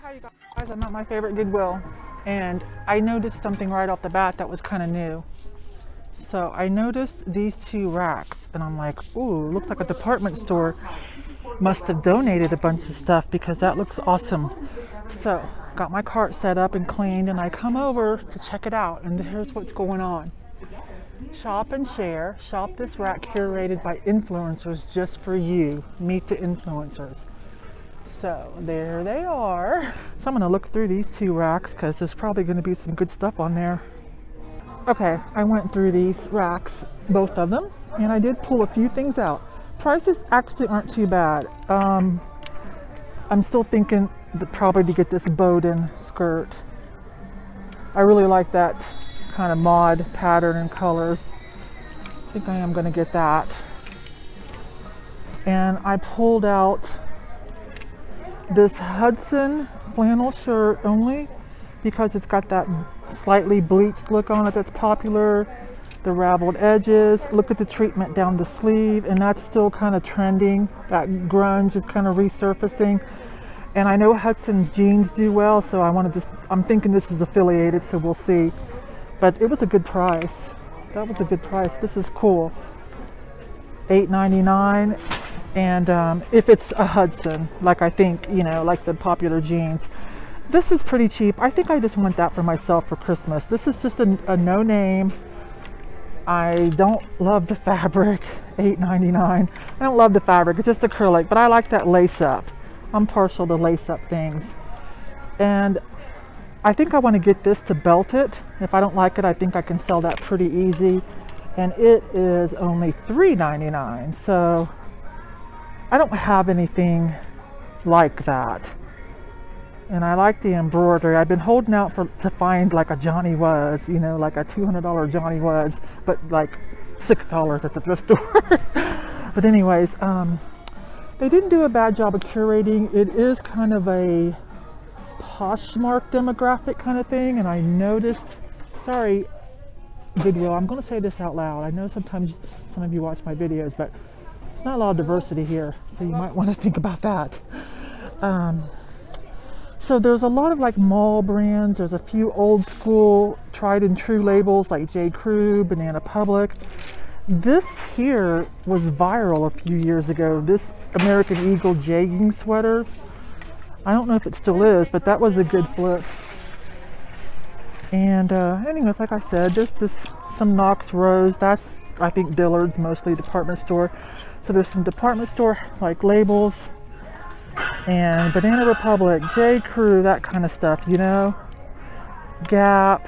Hi you guys, I'm at my favorite Goodwill and I noticed something right off the bat that was kind of new. So I noticed these two racks and I'm like, ooh, looks like a department store must have donated a bunch of stuff because that looks awesome. So got my cart set up and cleaned and I come over to check it out and here's what's going on. Shop and share. Shop this rack curated by influencers just for you. Meet the influencers. So there they are. So I'm gonna look through these two racks because there's probably gonna be some good stuff on there. Okay, I went through these racks, both of them, and I did pull a few things out. Prices actually aren't too bad. I'm still thinking that probably to get this Bowden skirt. I really like that kind of mod pattern and colors. I think I am gonna get that. And I pulled out this Hudson flannel shirt only because it's got that slightly bleached look on it that's popular. The raveled edges, look at the treatment down the sleeve, and that's still kind of trending. That grunge is kind of resurfacing. And I know Hudson jeans do well, so I'm thinking this is affiliated, so we'll see. But it was a good price. That was a good price. This is cool. $8.99. And if it's a Hudson, like I think, you know, like the popular jeans, this is pretty cheap. I think I just want that for myself for Christmas. This is just a no name. I don't love the fabric. $8.99. I don't love the fabric. It's just acrylic, but I like that lace up. I'm partial to lace up things. And I think I want to get this to belt it. If I don't like it, I think I can sell that pretty easy. And it is only $3.99. So I don't have anything like that. And I like the embroidery. I've been holding out to find like a Johnny Was, you know, like a $200 Johnny Was, but like $6 at the thrift store. But anyways, they didn't do a bad job of curating. It is kind of a Poshmark demographic kind of thing. And I noticed, sorry, Goodwill, I'm going to say this out loud. I know sometimes some of you watch my videos, but there's not a lot of diversity here, so you might want to think about that. So there's a lot of like mall brands. There's a few old school tried and true labels like J. Crew, Banana Public. This here was viral a few years ago. This American Eagle jegging sweater. I don't know if it still is, but that was a good flip. And anyways, like I said, there's just some Knox Rose. That's, I think, Dillard's, mostly department store. So there's some department store like labels and Banana Republic, J. Crew, that kind of stuff, you know, Gap,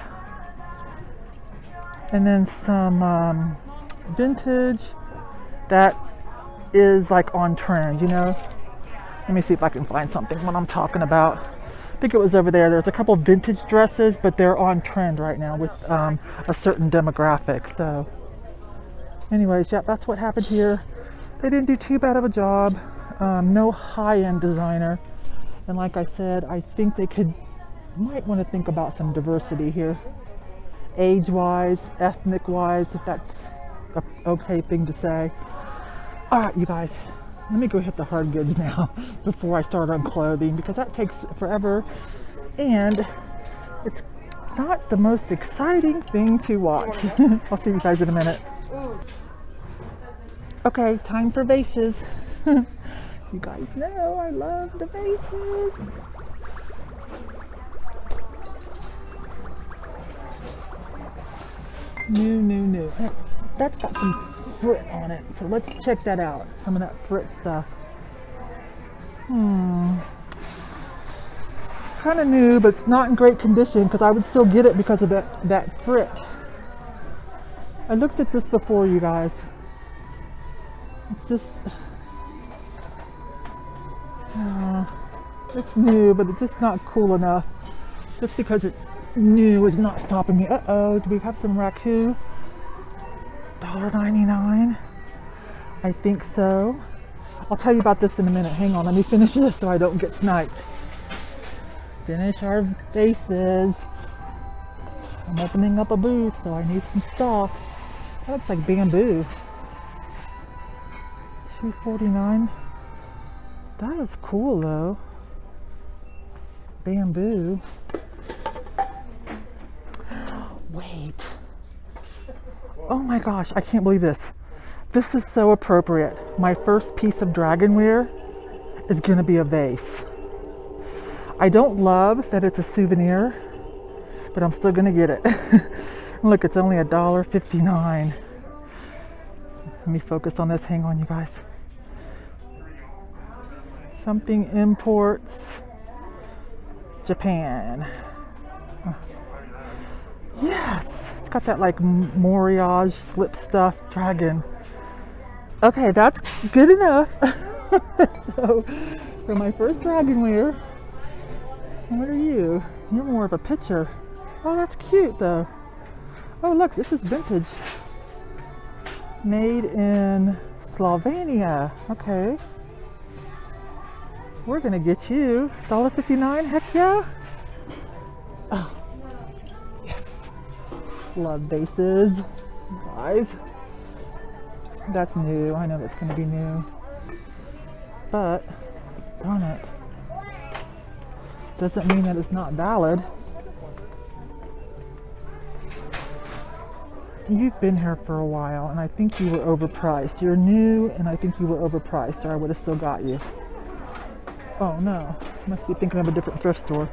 and then some vintage that is like on trend, you know. Let me see if I can find something what I'm talking about. I think it was over there. There's a couple of vintage dresses, but they're on trend right now with a certain demographic. So anyways, yeah, that's what happened here. They didn't do too bad of a job. No high-end designer. And like I said, I think they might want to think about some diversity here. Age-wise, ethnic-wise, if that's an okay thing to say. All right, you guys, let me go hit the hard goods now before I start on clothing, because that takes forever. And it's not the most exciting thing to watch. I'll see you guys in a minute. Okay, time for vases. You guys know I love the vases. New. That's got some frit on it, so let's check that out. Some of that frit stuff. It's kind of new, but it's not in great condition because I would still get it because of that frit. I looked at this before, you guys. It's just, it's new, but it's just not cool enough. Just because it's new is not stopping me. Uh-oh, do we have some raccoon? $1.99? I think so. I'll tell you about this in a minute. Hang on, let me finish this so I don't get sniped. Finish our vases. I'm opening up a booth, so I need some stuff. That looks like bamboo. $2.49. That is cool though. Bamboo. Wait. Oh my gosh, I can't believe this. This is so appropriate. My first piece of dragonware is gonna be a vase. I don't love that it's a souvenir, but I'm still gonna get it. Look, it's only $1.59. Let me focus on this. Hang on, you guys. Something imports Japan. Yes, it's got that like Moriage slip stuff dragon. Okay, that's good enough. So, for my first dragonware, what are you? You're more of a picture. Oh, that's cute though. Oh, look, this is vintage. Made in Slovenia. Okay. We're gonna get you $1.59. Heck yeah. Oh, yes. Love vases, guys. That's new. I know that's gonna be new. But, darn it. Doesn't mean that it's not valid. You've been here for a while, and I think you were overpriced. You're new, and I think you were overpriced, or I would have still got you. Oh no, must be thinking of a different thrift store.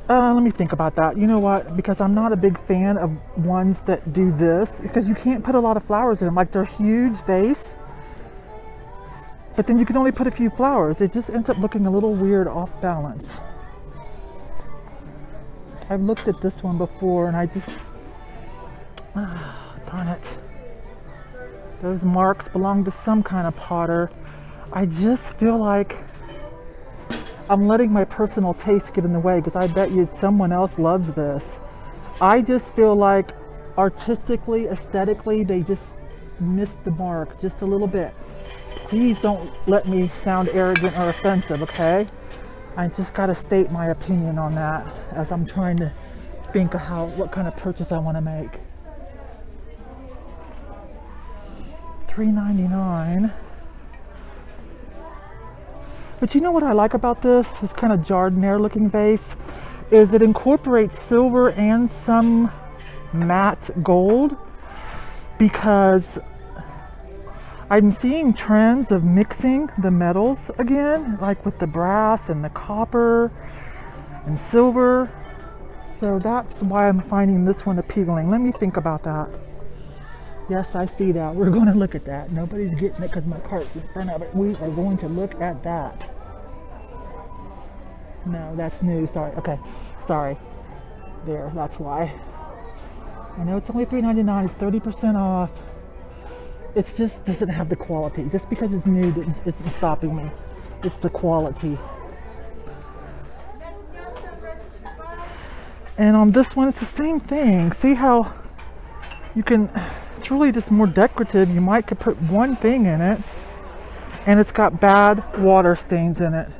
Let me think about that. You know what? Because I'm not a big fan of ones that do this, because you can't put a lot of flowers in them. Like, they're huge vase, but then you can only put a few flowers. It just ends up looking a little weird, off balance. I've looked at this one before, and I just, darn it. Those marks belong to some kind of potter. I just feel like I'm letting my personal taste get in the way, because I bet you someone else loves this. I just feel like artistically, aesthetically, they just missed the mark just a little bit. Please don't let me sound arrogant or offensive, okay? I just gotta state my opinion on that as I'm trying to think of what kind of purchase I want to make. $3.99. But you know what I like about this kind of jardiniere looking vase is it incorporates silver and some matte gold, because I'm seeing trends of mixing the metals again, like with the brass and the copper and silver. So that's why I'm finding this one appealing. Let me think about that. Yes, I see that. We're going to look at that. Nobody's getting it because my cart's in front of it. We are going to look at that. No, that's new. Sorry. Okay. Sorry. There. That's why. I know it's only $3.99. It's 30% off. It just doesn't have the quality. Just because it's new isn't stopping me. It's the quality. And on this one, it's the same thing. See how you can... It's really just more decorative. You could put one thing in it, and it's got bad water stains in it.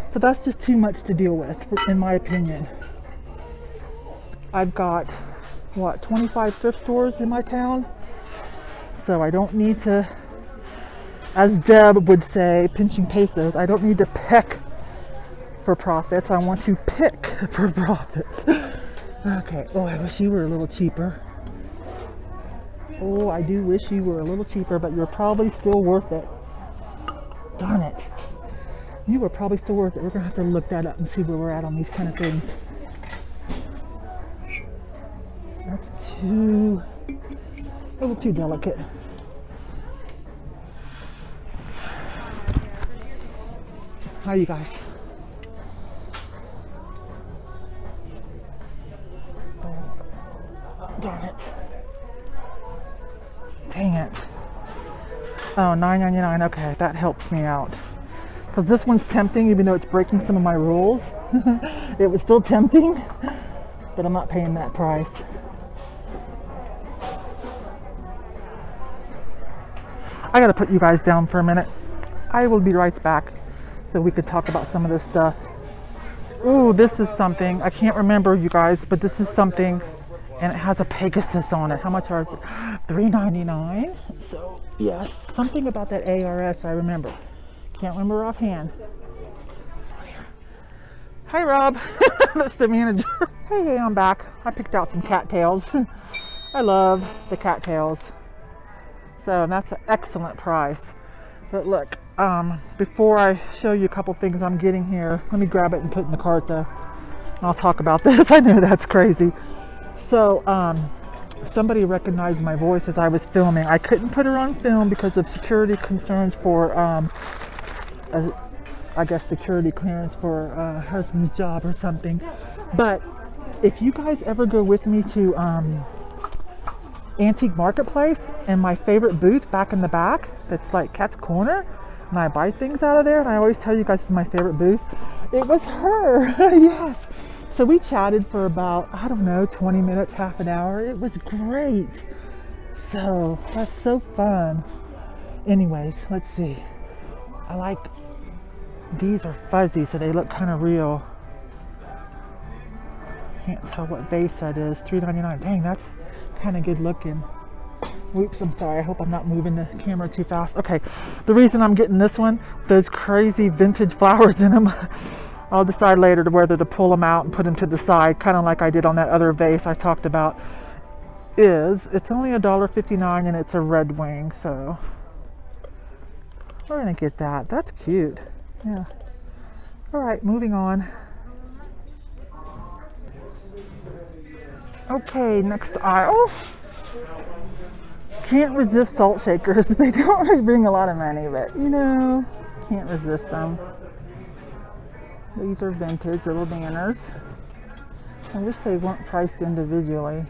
So that's just too much to deal with, in my opinion. I've got, 25 thrift stores in my town. So I don't need to, as Deb would say, pinching pesos, I don't need to peck for profits. I want to pick for profits. Okay. Oh, I wish you were a little cheaper. Oh, I do wish you were a little cheaper, but you're probably still worth it. Darn it. You were probably still worth it. We're going to have to look that up and see where we're at on these kind of things. That's a little too delicate. How you guys? Oh, darn it. Dang it. Oh, $9.99. Okay, that helps me out. Because this one's tempting, even though it's breaking some of my rules. It was still tempting, but I'm not paying that price. I gotta put you guys down for a minute. I will be right back so we could talk about some of this stuff. Ooh, this is something. I can't remember, you guys, but this is something, and it has a Pegasus on it. How much are it? $3.99. So yes, something about that ARS I remember. Can't remember offhand. Hi, Rob. That's the manager. Hey, I'm back. I picked out some cattails. I love the cattails. So that's an excellent price. But look, before I show you a couple things I'm getting here, let me grab it and put it in the cart though. And I'll talk about this. I know that's crazy. So, somebody recognized my voice as I was filming. I couldn't put her on film because of security concerns for, I guess security clearance for husband's job or something. But if you guys ever go with me to Antique Marketplace and my favorite booth back in the back, that's like Cat's Corner, and I buy things out of there, and I always tell you guys it's my favorite booth. It was her. Yes. So we chatted for about, I don't know, 20 minutes, half an hour. It was great. So that's so fun. Anyways, let's see. I like, these are fuzzy, so they look kind of real. Can't tell what vase that is. $3.99. Dang, that's kind of good looking. Oops, I'm sorry. I hope I'm not moving the camera too fast. Okay, the reason I'm getting this one, those crazy vintage flowers in them. I'll decide later to whether to pull them out and put them to the side, kind of like I did on that other vase I talked about. It's only $1.59 and it's a red wing, so we're gonna get that. That's cute. Yeah. All right, moving on. Okay, next aisle. Can't resist salt shakers. They don't really bring a lot of money, but you know, can't resist them. These are vintage little banners. I wish they weren't priced individually.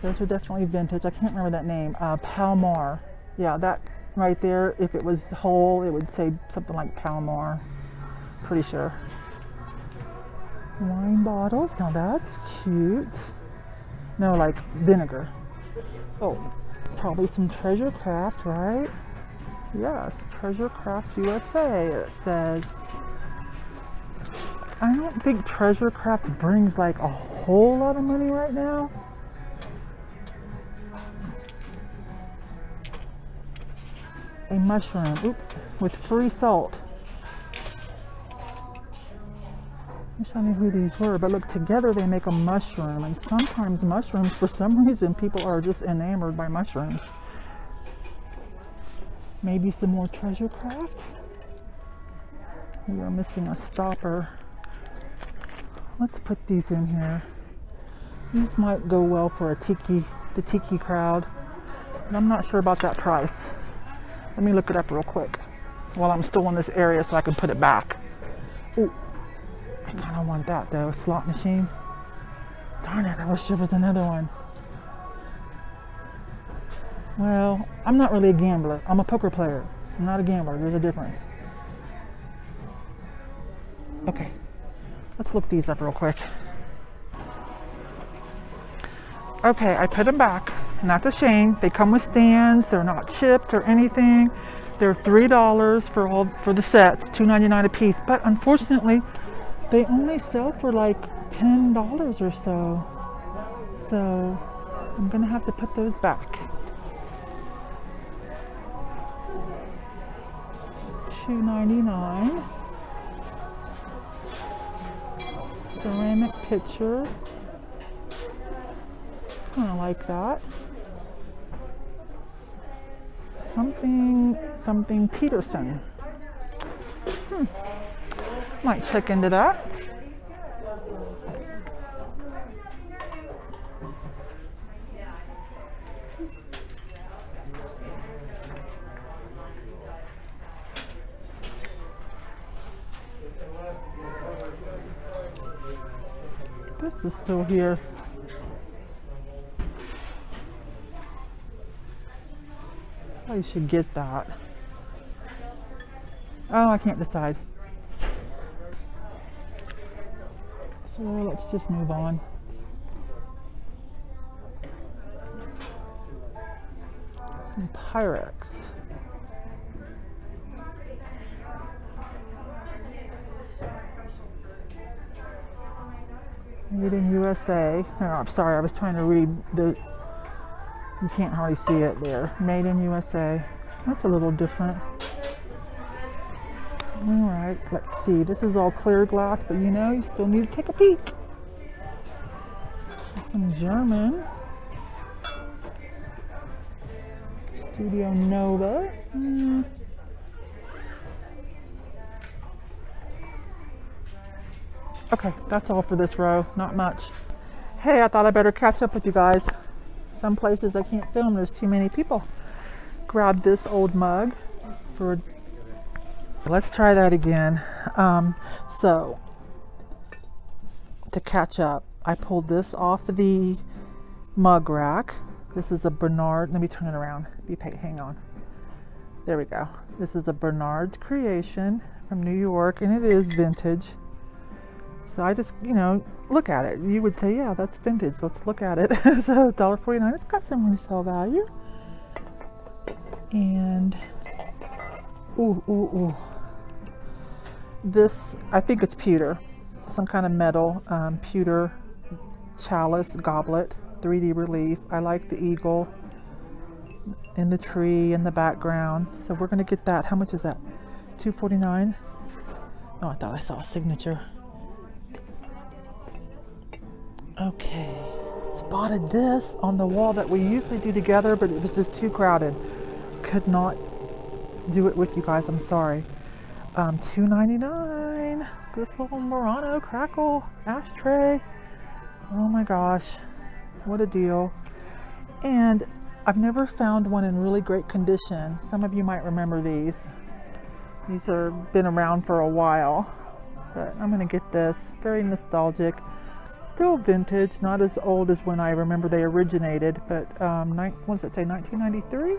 Those are definitely vintage. I can't remember that name. Palmar. Yeah, that right there. If it was whole, it would say something like Palmar. Pretty sure. Wine bottles. Now that's cute. No, like vinegar. Oh, probably some Treasure Craft, right? Yes, Treasure Craft USA, it says. I don't think Treasure Craft brings like a whole lot of money right now. A mushroom, oop, with free salt. I wish I knew who these were, but look, together they make a mushroom, and sometimes mushrooms, for some reason, people are just enamored by mushrooms. Maybe some more Treasure Craft. We are missing a stopper. Let's put these in here. These might go well for the tiki crowd, but I'm not sure about that price. Let me look it up real quick while I'm still in this area so I can put it back. Ooh, I kind of want that though, slot machine. Darn it, I wish there was another one. Well, I'm not really a gambler. I'm a poker player. I'm not a gambler. There's a difference. Okay, let's look these up real quick. Okay, I put them back. Not a shame. They come with stands. They're not chipped or anything. They're $3 for the sets, $2.99 a piece. But unfortunately, they only sell for like $10 or so. So I'm gonna have to put those back. $2.99. Ceramic pitcher. Kind of like that. Something Peterson. Might check into that. This is still here. I should get that. Oh, I can't decide. So let's just move on. Some Pyrex. Made in USA. Oh, I'm sorry, I was trying to read the, you can't hardly see it there. Made in USA. That's a little different. All right, let's see. This is all clear glass, but you know, you still need to take a peek. Some German. Studio Nova. Okay, that's all for this row. Not much. Hey, I thought I better catch up with you guys. Some places I can't film, there's too many people. Grab this old mug for. Let's try that again. So to catch up, I pulled this off the mug rack. This is a Bernard. Let me turn it around. Hang on. There we go. This is a Bernard's creation from New York, and it is vintage. So I just, you know, look at it. You would say, yeah, that's vintage. Let's look at it. So $1.49. It's got some resale value. And ooh. This, I think it's pewter, some kind of metal, pewter chalice goblet, 3D relief. I like the eagle in the tree in the background. So we're gonna get that. How much is that? $2.49. Oh, I thought I saw a signature. Okay, spotted this on the wall that we usually do together, but it was just too crowded. Could not do it with you guys, I'm sorry. $2.99. This little Murano crackle ashtray. Oh my gosh, what a deal. And I've never found one in really great condition. Some of you might remember these. These are been around for a while, but I'm gonna get this. Very nostalgic. Still vintage, not as old as when I remember they originated, but what does it say, 1993?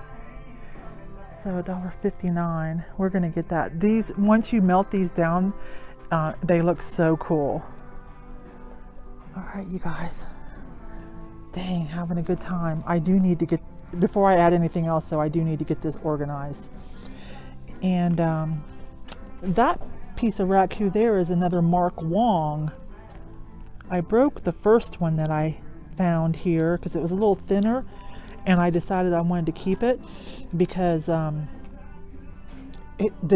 So $1.59. We're gonna get that. These, once you melt these down, they look so cool. All right, you guys. Dang, having a good time. I do need to get, before I add anything else, so I do need to get this organized. And that piece of raku there is another Mark Wong. I broke the first one that I found here because it was a little thinner, and I decided I wanted to keep it because the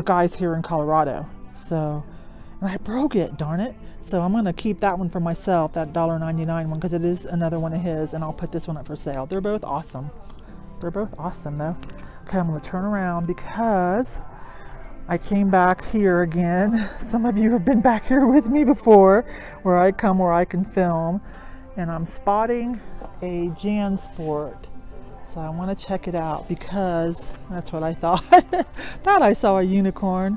guy's here in Colorado. So, and I broke it, darn it. So I'm gonna keep that one for myself, that $1.99 one, because it is another one of his, and I'll put this one up for sale. They're both awesome. They're both awesome though. Okay, I'm gonna turn around because I came back here again. Some of you have been back here with me before, where I come where I can film, and I'm spotting a JanSport. So I want to check it out because that's what I thought. Thought I saw a unicorn.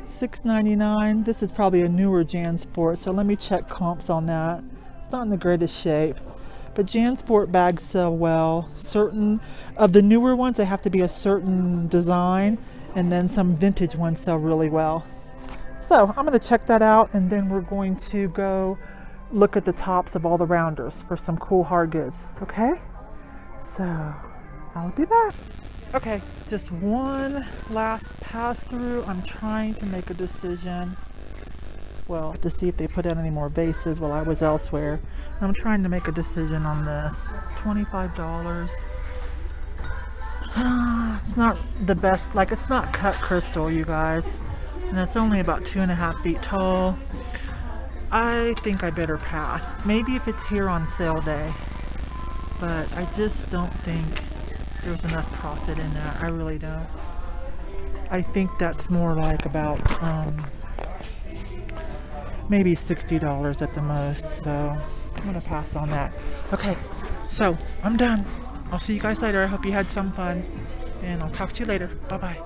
$6.99. This is probably a newer JanSport, so let me check comps on that. It's not in the greatest shape, but JanSport bags sell well. Certain of the newer ones, they have to be a certain design, and then some vintage ones sell really well. So I'm going to check that out, and then we're going to go look at the tops of all the rounders for some cool hard goods. Okay, so I'll be back. Okay, just one last pass through. I'm trying to make a decision, well, to see if they put out any more vases while I was elsewhere. I'm trying to make a decision on this. $25. It's not the best, like, it's not cut crystal, you guys, and it's only about 2.5 feet tall. I think I better pass. Maybe if it's here on sale day, but I just don't think there's enough profit in that. I really don't. I think that's more like about maybe $60 at the most, so I'm gonna pass on that. Okay, so I'm done. I'll see you guys later. I hope you had some fun, and I'll talk to you later. Bye bye.